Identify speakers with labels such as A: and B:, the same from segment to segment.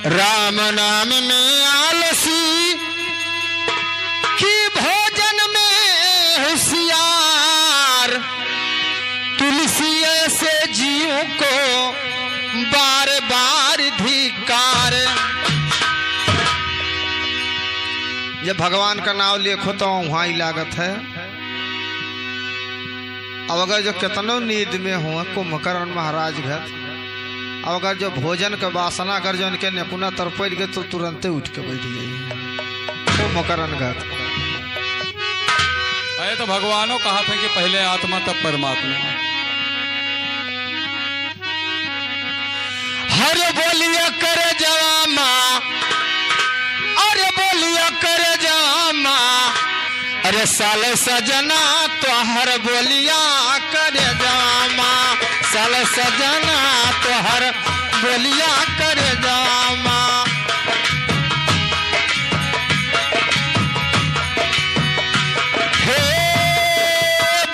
A: राम नाम में आलसी कि भोजन में होशियार, तुलसी ऐसे जीव को बार बार धिक्कार। जब भगवान का नाम लिखो तो वहां ही लागत है। अब अगर जो कितनों नींद में हुआ कुंभकर्ण महाराज घर, अब अगर जो भोजन के वासना कर जो इनके निपुणा तरपड़ गए तो तुरंत उठ के बैठ जाइए कुंभकर्ण घर।
B: अरे तो भगवानों कहा था कि पहले आत्मा तब परमात्मा।
A: हरे बोलिया करे जवामा, अरे बोलिया करे जवामा, अरे साले सजना तो हर बोलिया करे जवामा, साले सजना तो हर बोलिया करे जवामा। हे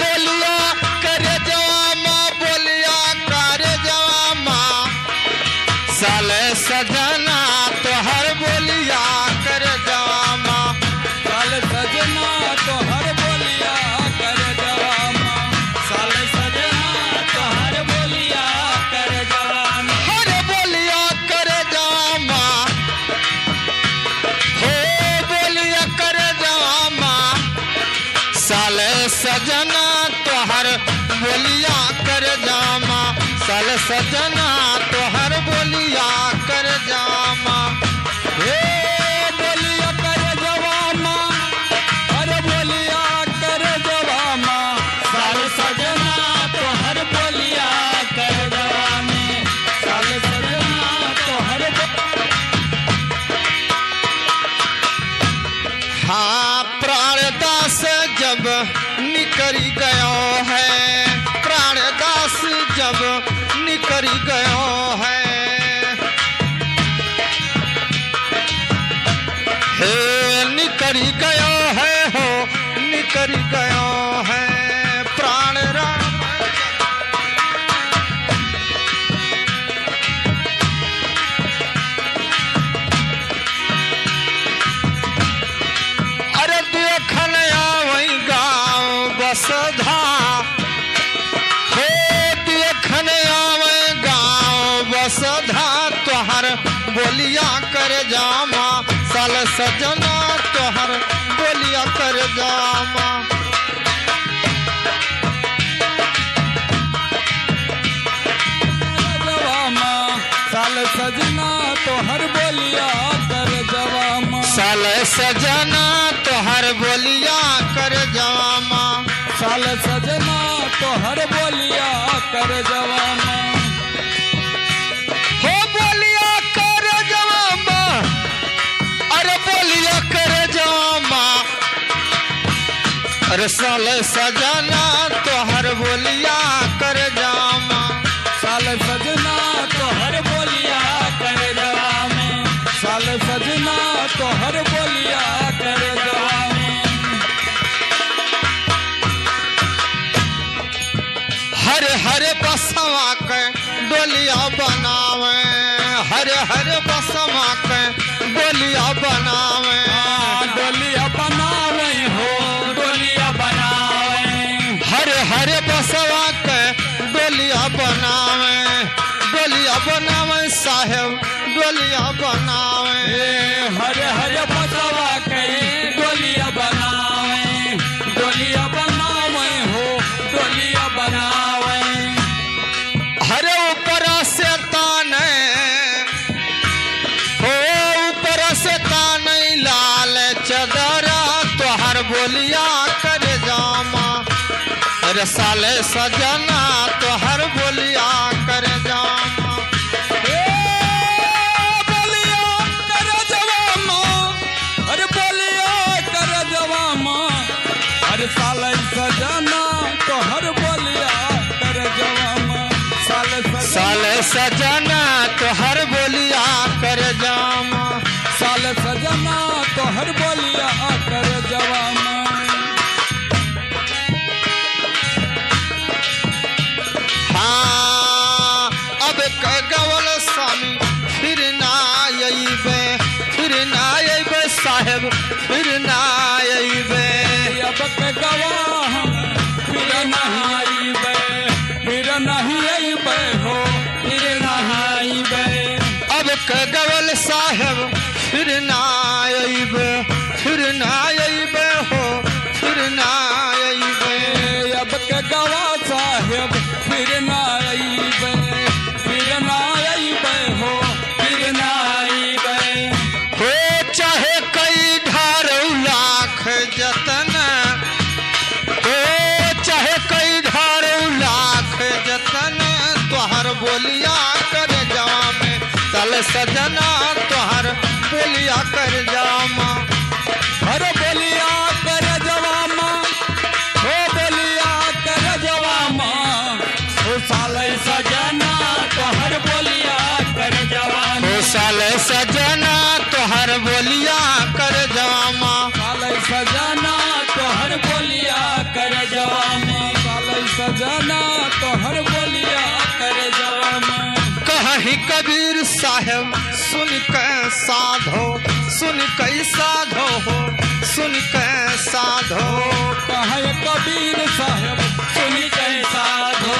A: बोलिया करे जवामा, बोलिया करे जवामा, साले सजना तो हर बोलिया करे जवामा,
B: साले सजना तो हर बोलिया कर जवामा, साले सजना तो हर बोलिया कर जवामा,
A: हर बोलिया करे जवामा, हो बोलिया करे जवामा, साले सजना तो हर बोलिया करे जवामा, साले सजना तो हर बोलिया करे जवामा।
B: हे बोलिया कर जवामा, हर बोलिया कर जवामा, साले सजना तो हर बोलिया कर जवामे, साले सजना तो हर
A: हाँ प्राणदास जब निकरी गयो है, प्राणदास जब निकरी गयो है, हे निकरी गयो है, हो निकरी गयो है प्राण राम। अरे देखन आवई गाँव बसधा, हे देखन आवई गाँव बसधा, तोहर बोलिया कर जामा, साल सजना तोहर बोलिया कर जामा।
B: जवामा, साले सजना तो हर बोलिया कर जवामा,
A: साले सजना तो हर बोलिया कर जवामा,
B: साले सजना तो हर बोलिया कर जवामा,
A: हो बोलिया कर जवामा, अरे बोलिया कर जवामा, अरे साले सजना तो हर बोलिया कर जवामा,
B: साले सजना तो हर बोलिया कर जवामे, साले सजना तो हर बोलिया कर जवामे,
A: हरे हरे बसवा के डोलिया बनावे, हरे हरे बसवा के डोलिया बनावे,
B: डोलिया बनावे हो डोलिया बनावे,
A: हरे हरे बसवा के डोलिया बनावे, डोलिया बनावे साहेब डोलिया बनावे,
B: हरे हरे बसवा के डोलिया बनावे, डोलिया बनावे हो डोलिया बनावे,
A: हरे ऊपर से ताने, हो ऊपर से ताने लाल चदरा तो हर बोलिया कर जामा, अरे साले सजना तो हर बोलिया कर जामा।
B: बोलिया कर जवामा, अरे बोलिया कर जवामा, अरे साले सजना तो हर बोलिया कर जवामा,
A: साले सजना तो हर बोलिया कर जामा,
B: साले सजना तो हर बोलिया कर जवामा,
A: हाँ अब गवल स्वामी फिर ना आई
B: साहेब फिर ना अइबे, फिर ना अइबे हो, फिर ना अइबे।
A: हो चाहे कई ढारौ लाख जतन, हो चाहे कई ढारौ लाख जतन, तोहर बोलिया कर जामे साल सजना, तोहर बोलिया कर जामा।
B: हर बोलिया कर जवामा, हो बोलिया कर जवामा, हो साले सजना तोहर बोलिया कर जवामा।
A: हो साल सजना तोहर बोलिया कर जामा।
B: साले सजना तोहर बोलिया कर जवामा, साले सजना तोहर बोलिया कर जवामा।
A: कहीं कबीर साहेब सुन के साधो, सुन के साधो हो, सुन के साधो।
B: कहे कबीर साहेब सुन के साधो,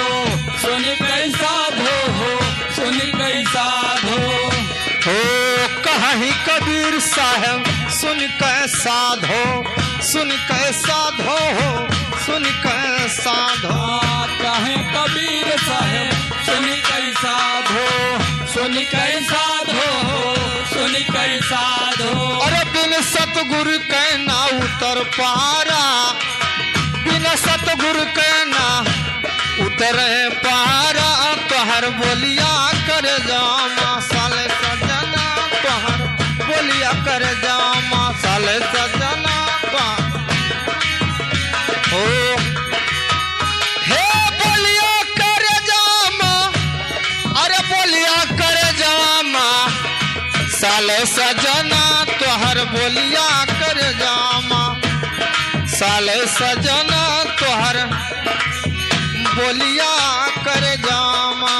B: सुन के साधो हो, सुन के साधो।
A: हो कहीं कबीर साहेब सुन के साधो, सुन के साधो हो, सुन के साधो।
B: कहे कबीर साहेब सुन के साधो, सुन के साधो, सुन के साधो।
A: अरे बिन सतगुरु के ना उतर पारा, बिन सतगुरु के ना उतरे पारा, तोहर बोलिया कर जामा साले सजना, तोहर बोलिया कर जामा साले सजना। हो हे बोलिया कर जामा, अरे बोलिया कर जामा साले सजना, तोहर बोलिया कर जामा साले सजना, तोहर बोलिया कर जामा।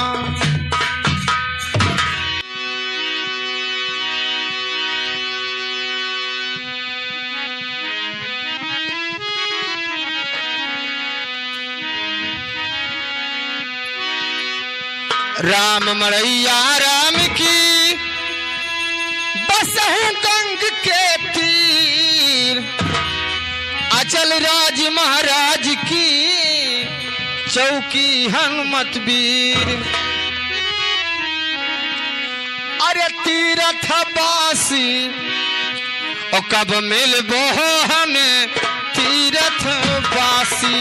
A: राम मड़ैया राम की बसहु गंग के तीर, अचल राज महाराज की चौकी हनुमत वीर। अरे तीरथ बासी ओ कब मिलबो हमें, तीरथ बासी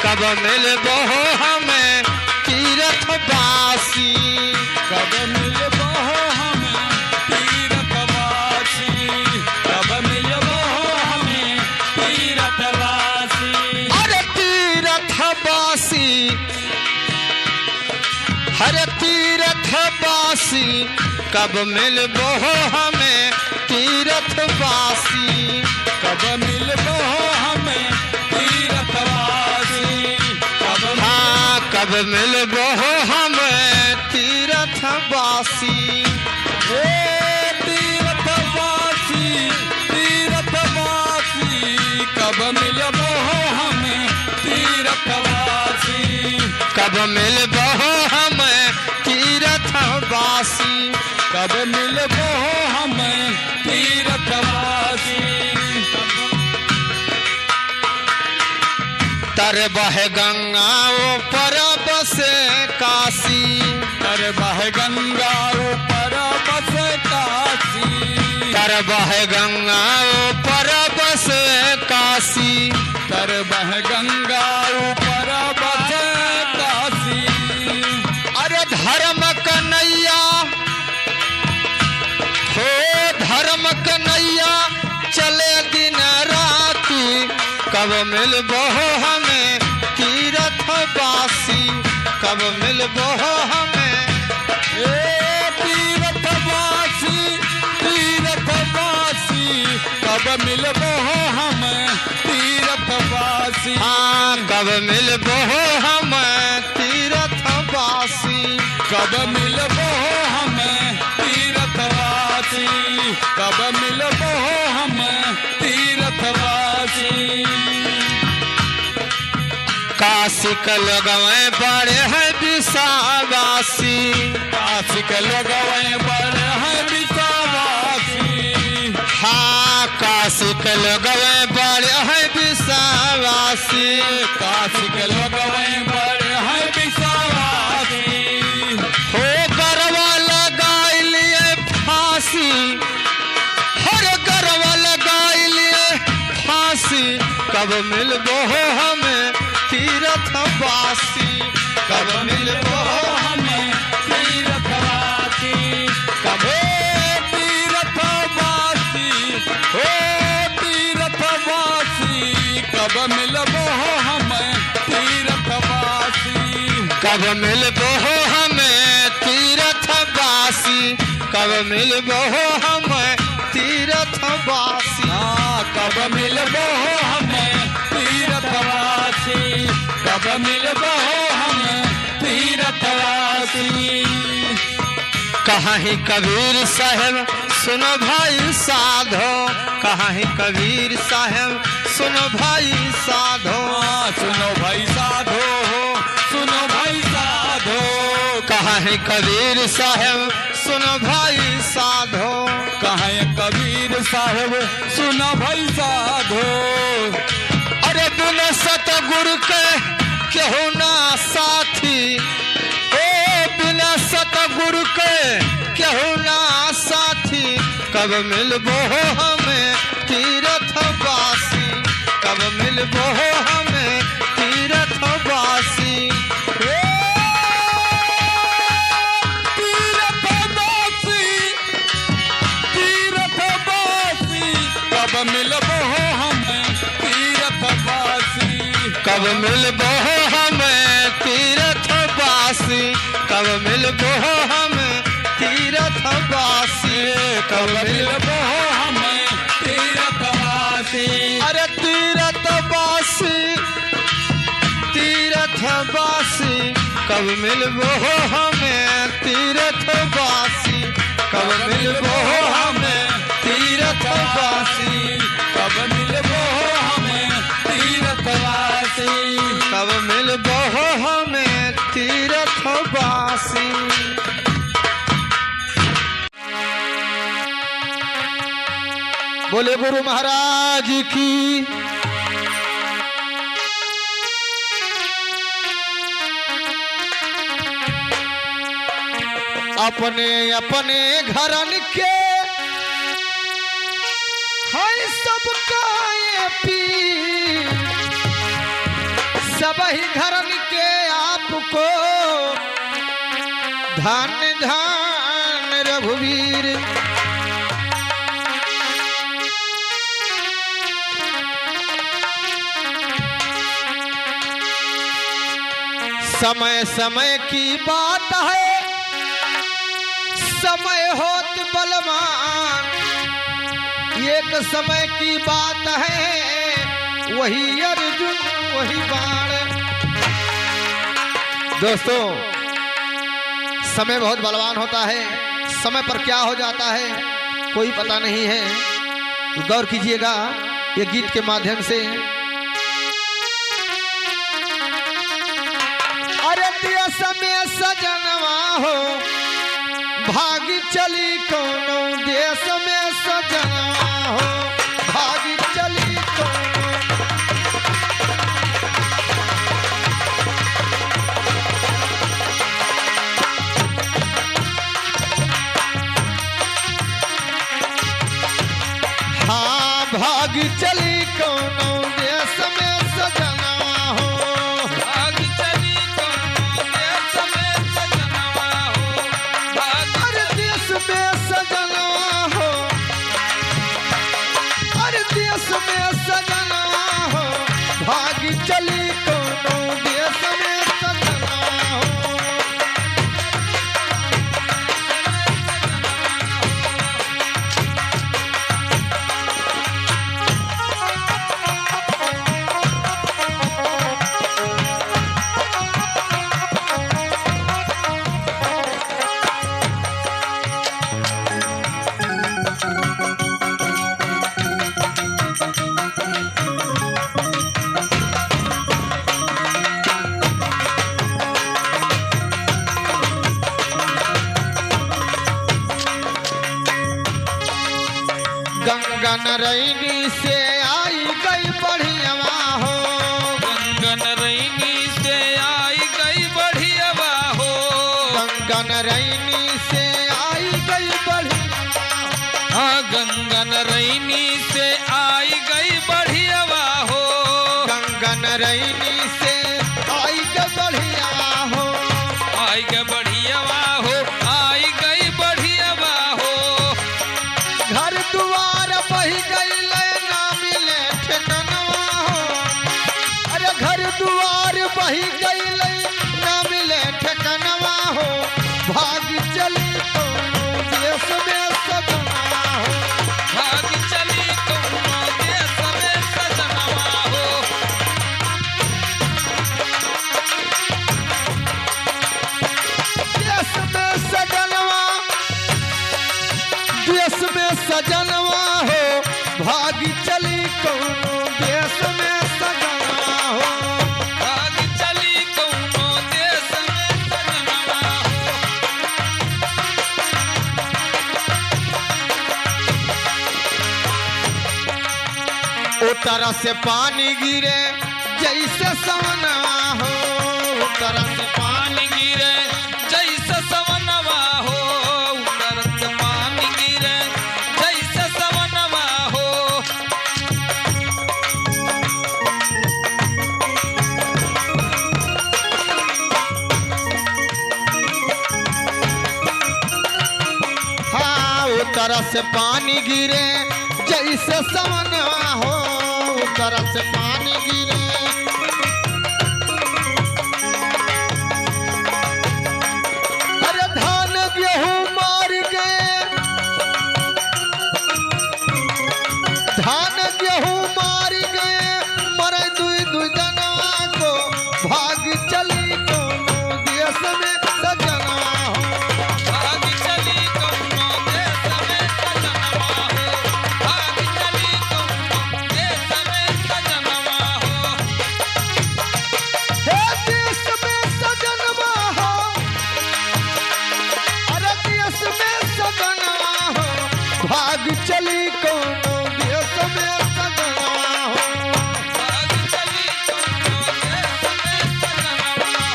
A: कब मिलबो हमें, तीरथ बासी
B: कब मिलबो हमें तीरथवासी, कब मिलबो हमें तीरथवासी।
A: अरे तीरथवासी, हरे तीरथवासी कब मिलबो हमें, तीरथवासी
B: कब मिलबो हमें तीरथवासी, कब
A: हाँ कब मिलबो हमें तीरथवासी।
B: हे तीरथवासी, तीरथवासी कब मिलबो हमें तीरथवासी,
A: कब मिलबो हमें तीरथवासी।
B: कब मिलबो हमें तीरथवासी।
A: तर बह गंगा ऊपर बसे काशी,
B: तर बह गंगा ऊपर बसे काशी,
A: तर बह गंगा ऊपर बसे काशी।
B: तर बह गंगा ऊपर बसे काशी।
A: अरे धर्म कन्हैया हो, धर्म कन्हैया चले दिन राती, कब मिलबो हमें तीरथवासी, कब मिलबो हमें।
B: ए तीरथवासी, तीरथवासी कब मिलबो हमें तीरथवासी।
A: हाँ कब मिलबो हमें तीरथवासी,
B: कब मिलबो हमें तीरथवासी, कब मिलबो हमें तीरथवासी।
A: काशी के लगवे बड़े हैं विषावासी,
B: काशी के लगवे बड़े हैं विषावासी।
A: हाँ काशी के लगवे बड़े हैं विषावासी,
B: काशी के लगवे बड़े
A: मिलबो हमें तीर्थवासी, कब मिलबो
B: हमें तीर्थवासी, कब तीर्थवासी, हो तीर्थवासी, कब मिलबो हमें तीर्थवासी,
A: कब मिलबो हमें तीर्थवासी, कब मिलबो हमें तीर्थवासी,
B: कब मिलबो हमें तीर्थवासी, कब मिलबो हमें तीर्थवासी।
A: कहाँ ही कबीर साहब सुनो भाई साधो, कहाँ ही कबीर साहब सुनो भाई साधो,
B: सुनो भाई साधो, सुनो भाई साधो,
A: कहाँ है कबीर साहब सुनो भाई साधो,
B: कहाँ है कबीर साहब सुनो भाई साधो।
A: अरे बिना सतगुरु के केहू ना साथी, ओ बिना सतगुरु के केहू ना साथी, कब मिलबो हमें तीर्थवासी, कब मिलबो हमें तीर्थवासी,
B: तीर्थवासी, तीर्थवासी, कब मिलबो हमें तीर्थवासी,
A: कब मिलबो हमें तीर्थवासी, कब मिलबो हमें तीर्थवासी, कब मिलबो
B: हमें तीर्थवासी।
A: अरे तीर्थवासी, तीर्थवासी, कब मिलबो हमें तीर्थवासी, कब मिलबो हमें तीर्थवासी,
B: कब मिलबो हमें तीर्थवासी,
A: कब मिलबो हमें तीर्थवासी। बोले गुरु महाराज की। अपने अपने घरन के है सबका ये पीर, सब ही घरन के आपको धन धन रघुवीर। समय समय की बात है, समय होत बलवान, एक समय की बात है, वही अर्जुन वही बाण। दोस्तों, समय बहुत बलवान होता है, समय पर क्या हो जाता है कोई पता नहीं है। तो गौर कीजिएगा ये गीत के माध्यम से। अरे देश में सजनवा हो, भागी चली कोनो देश में सजनवा हो, भागी चली कोनो। हाँ भागी चली कोनो देश में सजनवा हो,
B: भागी चली कोनो देश में सजनवा हो,
A: अरे देश में सजनवा हो, अरे देश में सजनवा हो, भागी चली कोनो देश में सजनवा हो। गंगन रैनी से आई गई बढ़ियावा हो,
B: गंगन रैनी से आई गई बढ़ियावा हो,
A: गंगन रैनी से आई गई बढ़ियावा।
B: हाँ गंगन रैनी से आई गई बढ़ियावा हो, आई के बढ़ियावा हो, आई गई बढ़ियावा हो।
A: घर दुआर बही गईल ना मिले ठिकनवा हो। अरे घर दुआर बही गईल ना मिले ठिकनवा हो। भाग चली कोनो देश में सजनवा हो।
B: भाग चली कौनो देश में सजनवा हो।
A: देश में सजनवा, देश में सजनवा हो। भाग चली कोनो देश में सजनवा हो।
B: भाग चली कौनो देश में सजनवा हो।
A: उत्तर से पानी गिरे जैसे सवनवा हो। उत्तर से
B: पानी गिरे जैसे सवनवा हो। उत्तर से पानी गिरे जैसे सवनवा हो।
A: हाँ उत्तर से पानी गिरे जैसे सवनवा हो। उत्तर से पानी गिरे। अरे धान गेहूं मार गए, धान गेहूं मार गए मरे दुई दुई जनवा को। भाग चली कोनो देश में सजनवा हो।
B: भाग चली कौनो देश में सजनवा हो। भाग चली कौनो देश में सजनवा हो।
A: हे देश में सजनवा हो। अरे देश में सजनवा हो। भाग चली कोनो देश में सजनवा हो।
B: भाग चली कौनो देश में सजनवा हो।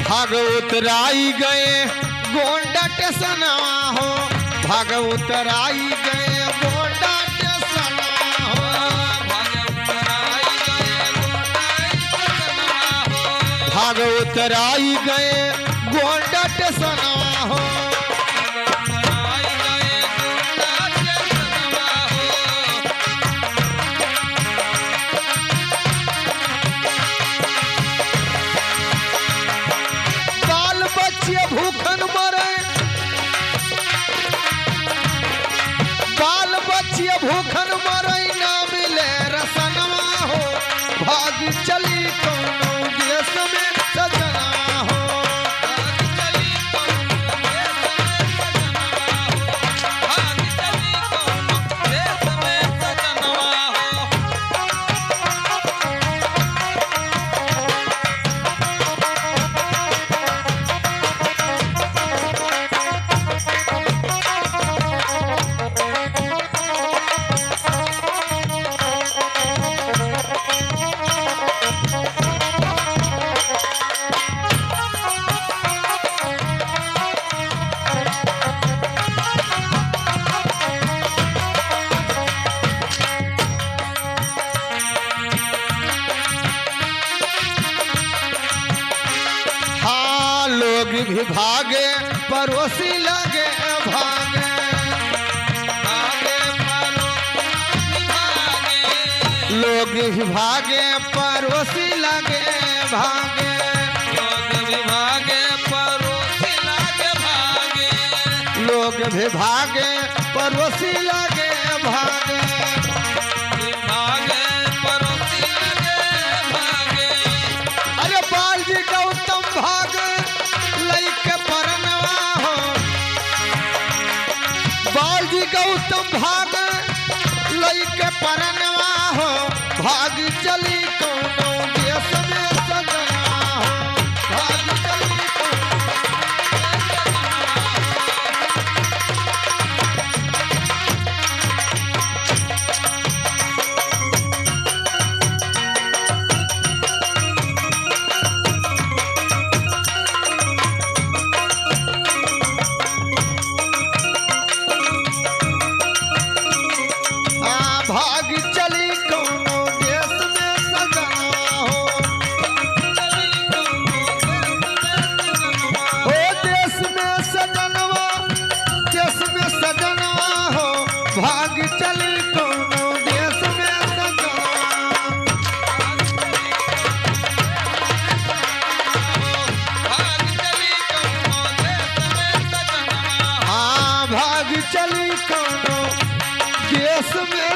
A: भाग उतराई गए गोंडा टेसनवा हो। भाग उतराई गए गोंडा टेसनवा हो। भाग उतराई गए गोंडा टेसनवा हो। बाल बच्चे भूखन मरे, बाल बच्चे भूखन मरे ना मिले रसनवा हो। भाग चली कोनो देश में सजनवा हो। हाँ लोग भी भागे पड़ोसी लगे भागे। लोग भी भागे पड़ोसी लगे भागे। लोग भी भागे पड़ोसी लगे भागे। अरे बाल जी गौतम भाग लइके परनवा हो। बाल जी गौतम भाग लइके परनवा हो। भाग चली कोनो देश में सजनवा हो। भाग चली भाग चली को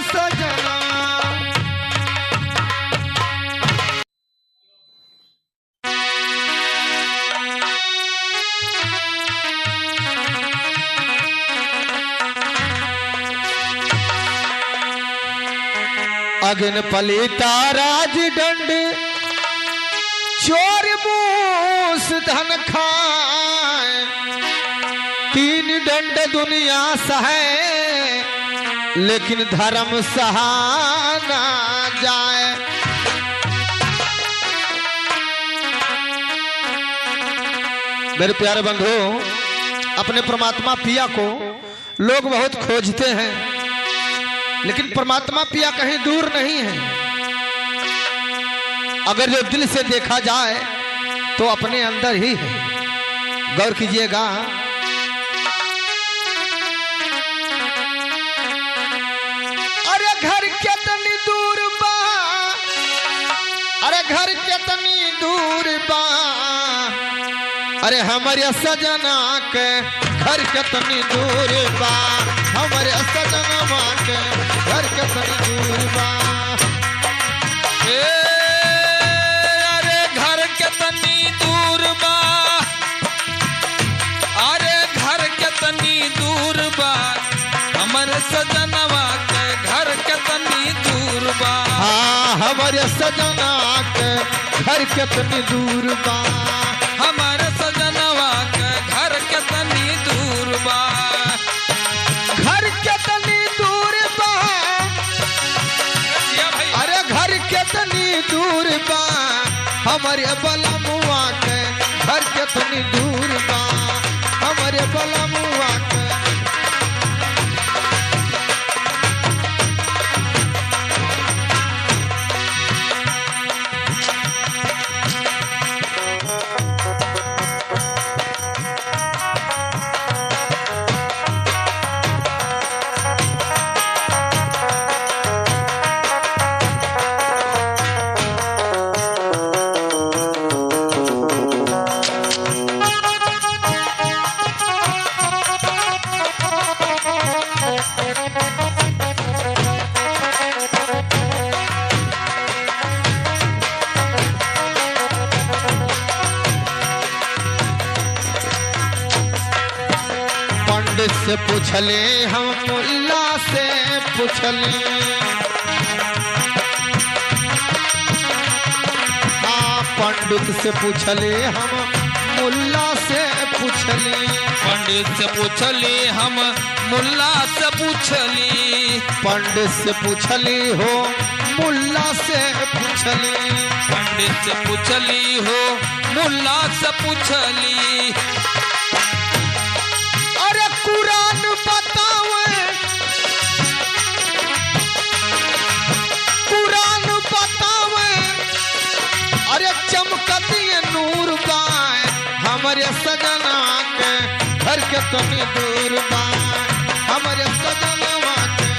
A: सजना। अगन पलीता राज दंड चोर मूस धन खाए, तीन दंड दुनिया सहे लेकिन धर्म सहा ना जाए। मेरे प्यारे बंधु, अपने परमात्मा पिया को लोग बहुत खोजते हैं, लेकिन परमात्मा पिया कहीं दूर नहीं है। अगर जो दिल से देखा जाए तो अपने अंदर ही है। गौर कीजिएगा, अरे घर कितनी दूर बा, अरे घर कितनी दूर बा, अरे हमारे सजना के घर कितनी दूर बा, हमारे सजना के घर कितनी दूर बा।
B: अरे घर कितनी दूर बा, अरे घर कितनी दूर बा, हमारे सजनवा के घर कितनी दूर बा।
A: हाँ, हमारे सजना के घर कितनी दूर बा,
B: हमारे सजनवा के घर कितनी दूर बा।
A: घर कितनी दूर बा, अरे घर कितनी दूर बा, हमारे बलमुआ के घर कितनी दूर बा, हमारे बलमुआ के। पंडित से पूछले हम मुल्ला से पूछले, हाँ पंडित से पूछले हम मुल्ला से पूछले,
B: पंडित से पूछली हम मुल्ला से पूछली,
A: पंडित से पूछली हो मुल्ला से पूछली,
B: पंडित से पूछली हो मुल्ला से पूछली।
A: अरे कुरान बतावे, कुरान बतावे, अरे चमकती नूर बाय, हमारे सजना के घर कितनी दूर बाय, हमारे सजना के।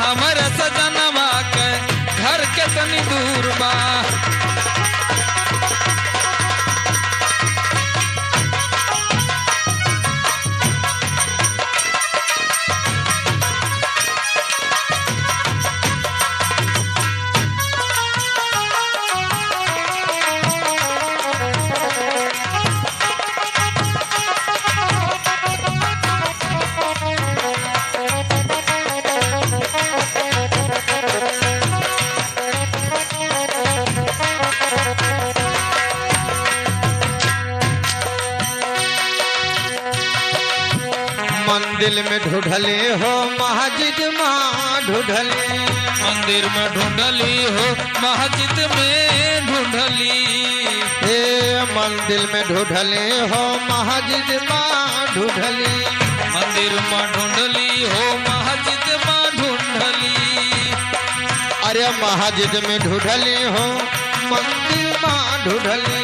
B: हमारे सजनवा के घर कितनी दूर बा।
A: मंदिर में ढूंढले हो मस्जिद में ढूंढले,
B: मंदिर में ढूंढली हो मस्जिद में ढूंढली,
A: ए मंदिर में ढूंढले हो मस्जिद में ढूंढली,
B: मंदिर में ढूंढली हो मस्जिद में ढूंढली,
A: अरे मस्जिद में ढूंढली हो मंदिर में ढूंढली,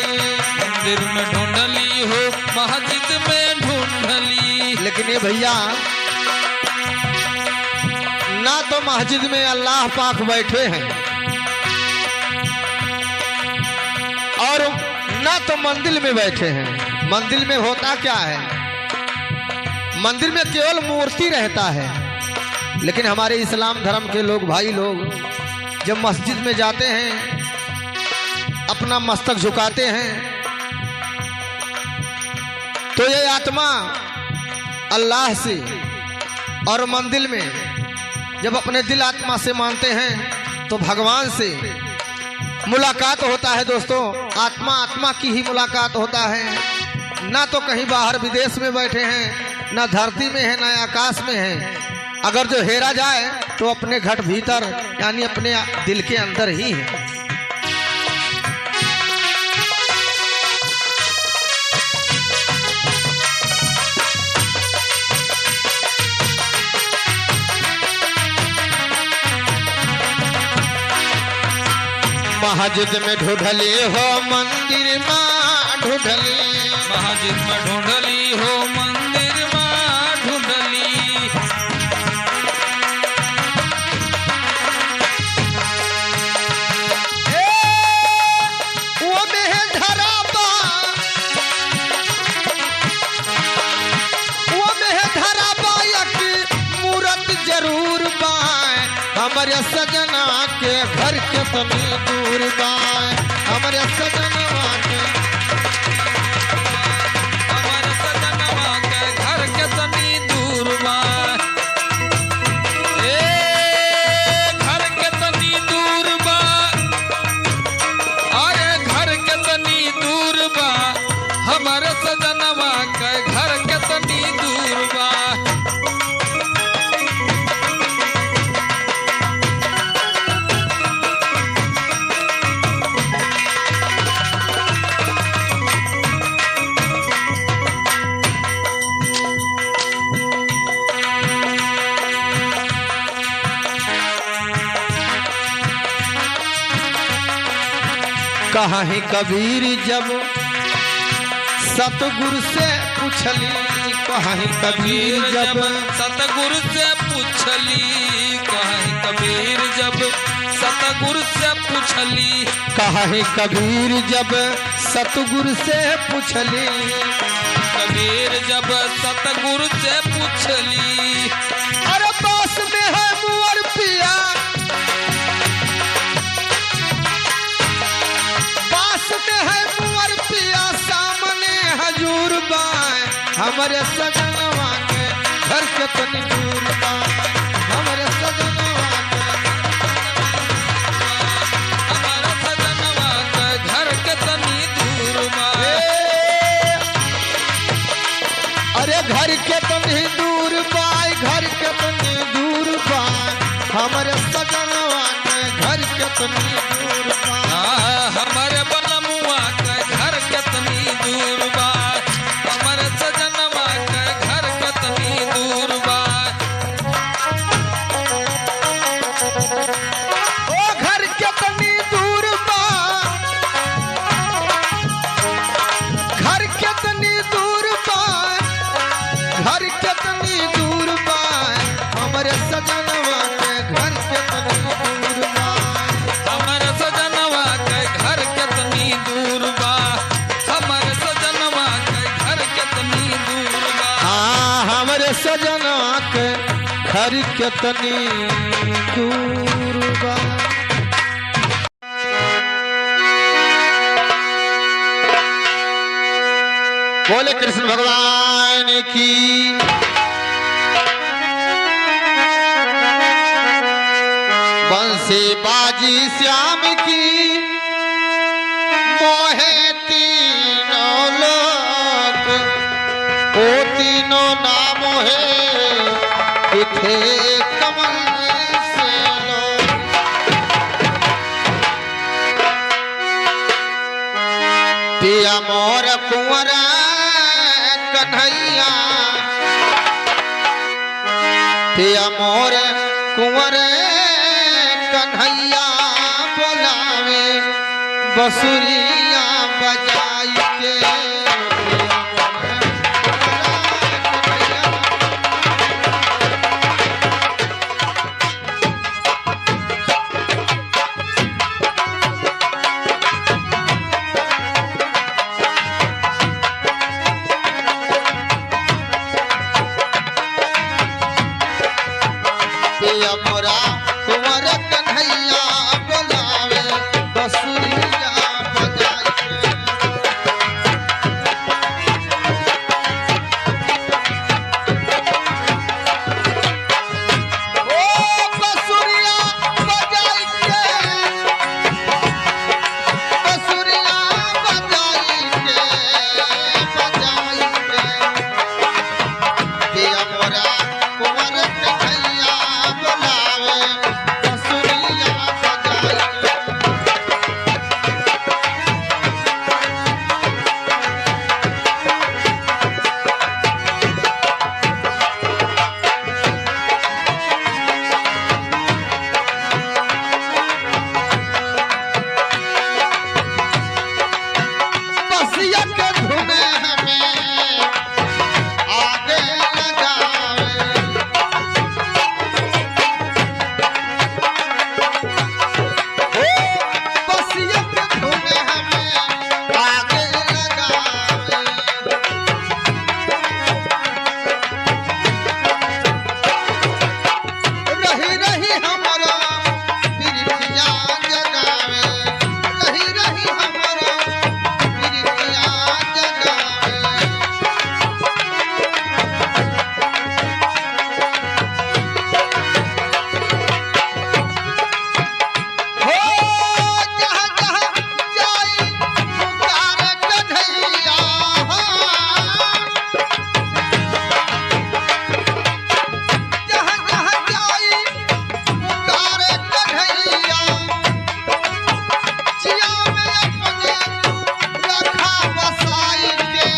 B: मंदिर में ढूंढली हो मस्जिद में ढूंढली।
A: लेकिन ये भैया ना तो मस्जिद में अल्लाह पाक बैठे हैं और ना तो मंदिर में बैठे हैं। मंदिर में होता क्या है, मंदिर में केवल मूर्ति रहता है, लेकिन हमारे इस्लाम धर्म के लोग, भाई लोग, जब मस्जिद में जाते हैं, अपना मस्तक झुकाते हैं, तो ये आत्मा अल्लाह से और मंदिर में जब अपने दिल आत्मा से मानते हैं तो भगवान से मुलाकात होता है। दोस्तों, आत्मा आत्मा की ही मुलाकात होता है। ना तो कहीं बाहर विदेश में बैठे हैं, ना धरती में है, ना आकाश में है। अगर जो हेरा जाए तो अपने घट भीतर, यानी अपने दिल के अंदर ही है। मस्जिद में ढूंढली हो, मंदिर में ढूंढली,
B: मस्जिद में ढूंढली हो, मंदिर में ढूंढली।
A: वो में धरा बा, वो में धरा बायक मूरत जरूर बाय। हमारे सजना के घर के तनी दूर बाय, हमारे सजनवा के,
B: हमारे सजनवा के घर के तनी दूर बा। ए घर के तनी दूर बा, अरे घर के तनी दूर बा। हमारे सजनवा के घर के तनी दूर बा।
A: कहाँ है कबीर जब सतगुरु से पूछली, कहाँ है कबीर जब
B: सतगुरु से पूछली, कहीं कबीर जब सतगुरु से पूछली।
A: कहाँ है कबीर जब सतगुरु से पूछली,
B: कबीर जब सतगुरु से पूछली।
A: अरे पास में है मुअर पिया, पास में है मुअर पिया, सामने हजूर बाय। हमारे सजनवा के घर के तनी दूर बाय, हमारे सजनवा
B: हमारा सजनवा के घर के तनी दूर बा।
A: अरे घर के तनी दूर बाय, घर के तनी दूर बाय। हमारे सजनवा के घर के तनी दूर बाय,
B: हमारे बनमुआ के घर के तनी दूर बा। हमारे सजनवा के घर के तनी दूर बा।
A: ओ घर के तनी दूर बा, घर के तनी दूर बा, घर के तनी दूर बा। हमारे सजनवा के घर के तनी दूर बा,
B: हमारे सजनवा के घर के तनी दूर बा। हमारे सजनवा के घर के तनी दूर बा।
A: हाँ, हमारे सजनवा के घर के तनी दूर बा। बोले कृष्ण भगवान की। बंसी बाजी श्याम की, मोहे तीनों लोक, ओ तीनों नाम है किथे कमल से लोग। पिया मोर कुंवर कन्हैया, पिया मोर कुंवर कन्हैया, बोलावे बसुरिया बजाई के। पिया मोरा कुंवर कन्हैया बोलावे बसुरिया बजाई के। ओ बसुरिया बजाई के, बसुरिया बजाई के, बजाई के। पिया मोरा कुंवर कन्हैया बोलावे बसुरिया बजाई के। बसिया के धुने हमें आगे लगावे। ओ बसिया के धुने हमें आगे लगावे। रही रही हमरा बिरहिया जगावे, रही रही हमरा बिरहिया जगावे। हो जहाँ जहाँ जाई पुकारे कन्हैया, जहाँ जहाँ जाई पुकारे कन्हैया। जिया में अपने रखा बसाई के।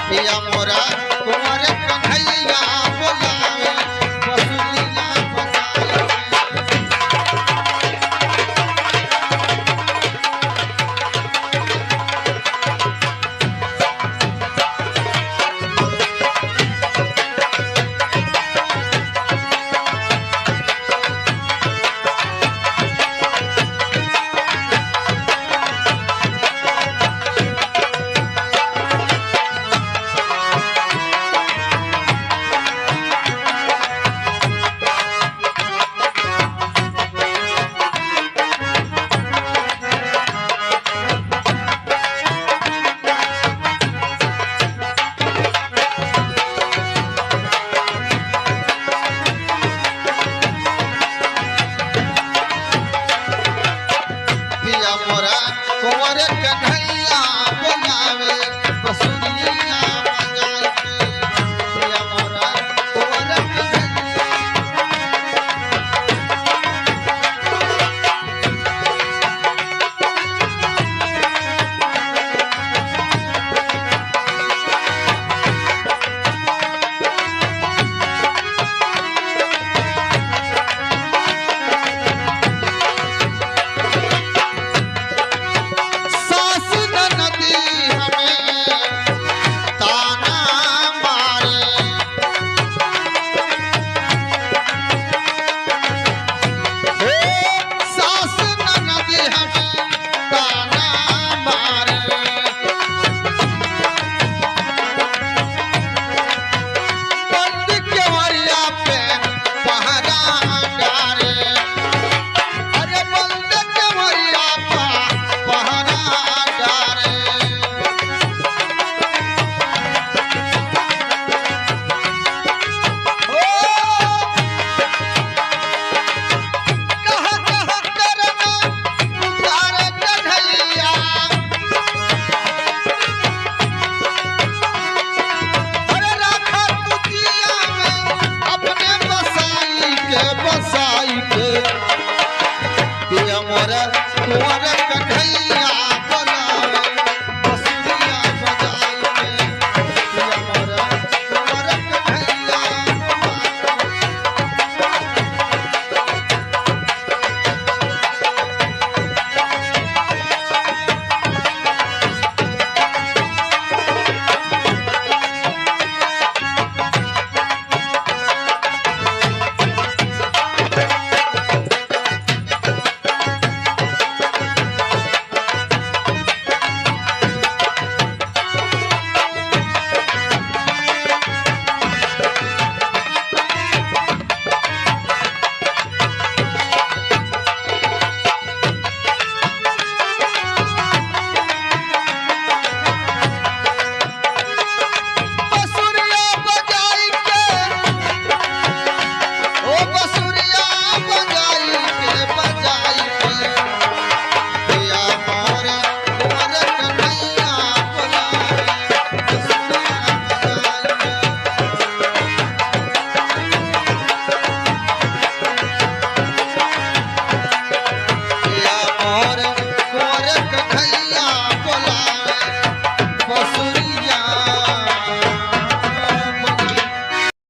A: पिया मोरा कुंवर कन्हैया बोलावे बसुरिया बजाई के। पिया मोरा कुंवर कन्हैया बोलावे बसुरिया बजाई के। पिया मोरा कुंवर कन्हैया सास ननदी हमें ताना मारे। ओ सास ननदी हमें ताना मारे। बंद केवड़िया पे पहरा